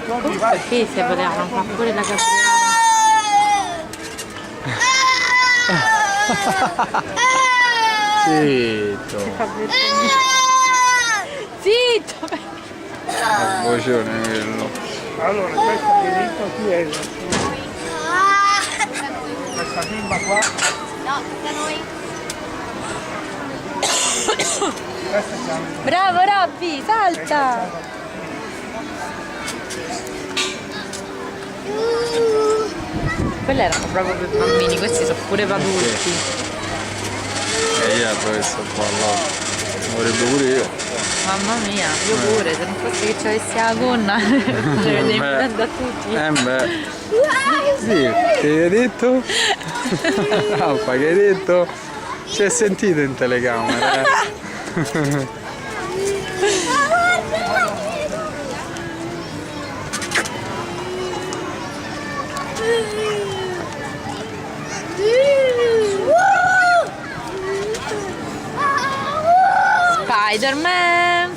Comunque qui se volevano fa pure la capriata. Zitto. Zitto! Il vocione quello. Allora, questa diritto chi è? Questa bimba qua, No, da noi. questa siamo. Bravo Robby, salta! Quelli erano proprio per bambini, questi sono pure per adulti. E io questo qua là. Vorrebbe pure io. Mamma mia, io pure, se non fosse che ci avessi la gonna, le vedevi prendere a tutti. Beh. Sì, che hai detto? Raffa, che hai detto? Si è sentito in telecamera, Spider-Man!